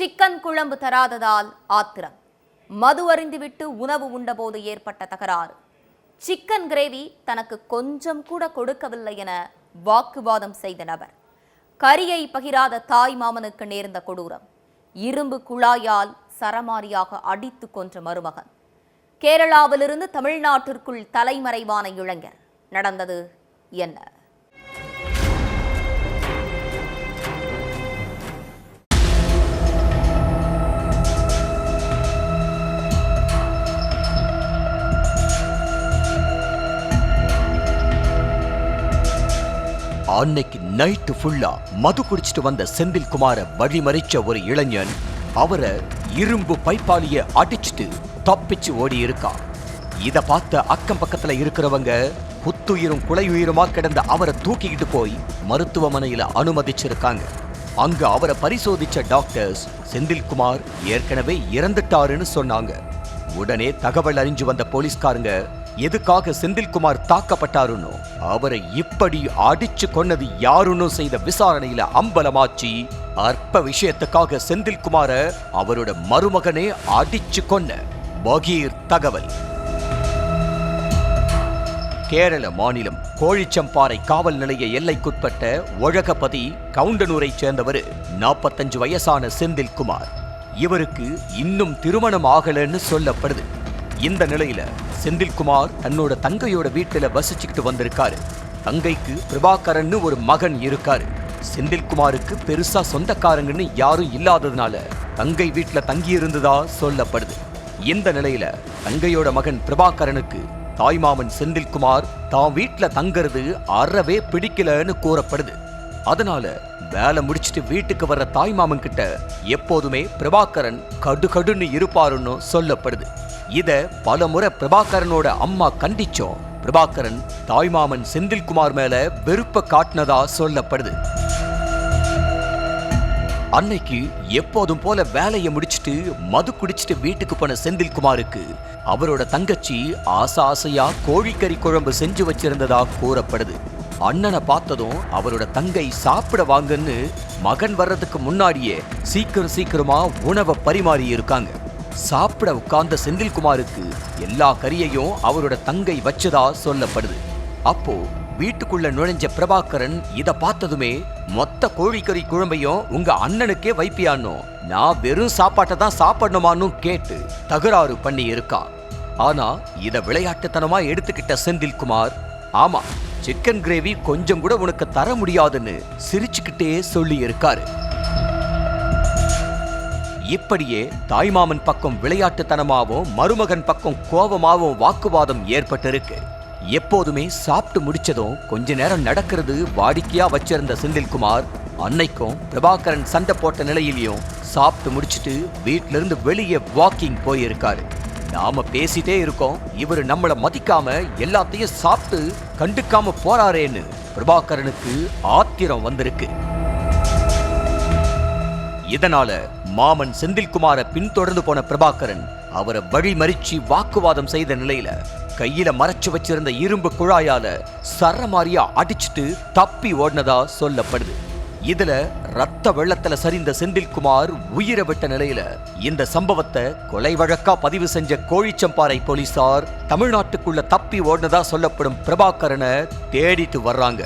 Chicken குழம்பு தராததால் ஆத்திரம். மது அருந்திவிட்டு உணவு உண்டபோது ஏற்பட்ட தகராறு. சிக்கன் கிரேவி தனக்கு கொஞ்சம் கூட கொடுக்கவில்லை என வாக்குவாதம் செய்த நபர். கரியை பகிராத தாய் மாமனுக்கு நேர்ந்த கொடூரம். இரும்பு குழாயால் சரமாரியாக அடித்து கொன்ற மருமகன். கேரளாவிலிருந்து தமிழ்நாட்டிற்குள் தலைமறைவான இளைஞர். நடந்தது என்ன? அன்னைக்கு நைட்டு ஃபுல்லா மது குடிச்சிட்டு வந்த செந்தில்குமார வழிமறிச்ச ஒரு இளைஞன் அவரை இரும்பு பைப்பாலிய அடிச்சுட்டு தப்பிச்சு ஓடி இருக்கா. இத பார்த்த அக்கம் பக்கத்துல இருக்கிறவங்க புத்துயிரும் குலையுயிருமா கிடந்த அவரை தூக்கிக்கிட்டு போய் மருத்துவமனையில அனுமதிச்சிருக்காங்க. அங்க அவரை பரிசோதிச்ச டாக்டர்ஸ் செந்தில்குமார் ஏற்கனவே இறந்துட்டாருன்னு சொன்னாங்க. உடனே தகவல் அறிஞ்சு வந்த போலீஸ்காரங்க எதுக்காக செந்தில்குமார் தாக்கப்பட்டாருன்னு, அவரை இப்படி அடிச்சு கொன்னது யாருன்னு செய்த விசாரணையில அம்பலமாச்சு. அற்ப விஷயத்துக்காக செந்தில்குமார அவரோட மருமகனே அடிச்சு கொன்ன பகீர் தகவல். கேரள மாநிலம் கோழிச்சம்பாறை காவல் நிலைய எல்லைக்குட்பட்ட ஒழகபதி கவுண்டனூரை சேர்ந்தவர் 45 வயசான செந்தில்குமார். இவருக்கு இன்னும் திருமணம் ஆகலன்னு சொல்லப்படுது. இந்த நிலையில செந்தில்குமார் தன்னோட தங்கையோட வீட்டுல வசிச்சுக்கிட்டு வந்திருக்காரு. தங்கைக்கு பிரபாகரன் ஒரு மகன் இருக்காரு. செந்தில்குமாருக்கு பெருசா சொந்தக்காரங்கன்னு யாரும் இல்லாததுனால தங்கை வீட்டுல தங்கி இருந்ததா சொல்லப்படுது. இந்த நிலையில தங்கையோட மகன் பிரபாகரனுக்கு தாய்மாமன் செந்தில்குமார் தான் வீட்டுல தங்கறது அறவே பிடிக்கலன்னு கூறப்படுது. அதனால வேலை முடிச்சுட்டு வீட்டுக்கு வர்ற தாய்மாமன் கிட்ட எப்போதுமே பிரபாகரன் கடுகடுன்னு இருப்பாருன்னு சொல்லப்படுது. இத பல முறை பிரபாகரனோட அம்மா கண்டிச்சோம். பிரபாகரன் தாய்மாமன் செந்தில்குமார் மேல வெறுப்ப காட்டினதா சொல்லப்படுது. அன்னைக்கு எப்போதும் போல வேலையை முடிச்சுட்டு மது குடிச்சிட்டு வீட்டுக்கு போன செந்தில்குமாருக்கு அவரோட தங்கச்சி ஆசையா கோழிக்கறி குழம்பு செஞ்சு வச்சிருந்ததா கூறப்படுது. அண்ணனை பார்த்ததும் அவரோட தங்கை சாப்பிட வாங்கன்னு மகன் வர்றதுக்கு முன்னாடியே சீக்கிரமா உணவை பரிமாறி இருக்காங்க. சாப்பிட உட்கார்ந்த செந்தில்குமாருக்கு எல்லா கறியையும் அவரோட தங்கை வச்சதா சொல்லப்படுது. அப்போ வீட்டுக்குள்ள நுழைஞ்ச பிரபாகரன் இத பார்த்ததுமே மொத்த கோழிக்கறி குழம்பையும் உங்க அண்ணனுக்கே வைப்பியானோ, நான் வெறும் சாப்பாட்டை தான் சாப்பிடணுமான்னு கேட்டு தகராறு பண்ணி இருக்கா. ஆனா இத விளையாட்டுத்தனமா எடுத்துக்கிட்ட செந்தில்குமார், ஆமா சிக்கன் கிரேவி கொஞ்சம் கூட உனக்கு தர முடியாதுன்னு சிரிச்சுக்கிட்டே சொல்லி இருக்காரு. இப்படியே தாய்மாமன் பக்கம் விளையாட்டுத்தனமாவும் மருமகன் பக்கம் கோபமாவும் வாக்குவாதம் ஏற்பட்டிருக்கு. எப்போதுமே சாப்பிட்டு முடிச்சதும் கொஞ்ச நேரம் நடக்கிறது வாடிக்கையா வச்சிருந்த செந்தில்குமார் அன்னைக்கும் பிரபாகரன் சண்டை போட்ட நிலையிலையும் சாப்பிட்டு முடிச்சுட்டு வீட்டுல இருந்து வெளியே வாக்கிங் போயிருக்காரு. நாம பேசிட்டே இருக்கோம், இவரு நம்மள மதிக்காம எல்லாத்தையும் சாப்பிட்டு கண்டுக்காம போறாரேன்னு பிரபாகரனுக்கு ஆத்திரம் வந்திருக்கு. இதனால மாமன் செந்தில்குமார பின்தொடர்ந்து போன பிரபாகரன் அவரை வழிமறிச்சு வாக்குவாதம் செய்த நிலையில கையில மறைச்சு வச்சிருந்த இரும்பு குழாயால சரமாரியா அடிச்சுட்டு தப்பி ஓடினதா சொல்லப்படுது. இதுல ரத்த வெள்ளத்துல சரிந்த செந்தில்குமார் உயிரை விட்ட நிலையில இந்த சம்பவத்தை கொலை வழக்கா பதிவு செஞ்ச கோழிச்சம்பாறை போலீசார் தமிழ்நாட்டுக்குள்ள தப்பி ஓடினதா சொல்லப்படும் பிரபாகரனை தேடிட்டு வர்றாங்க.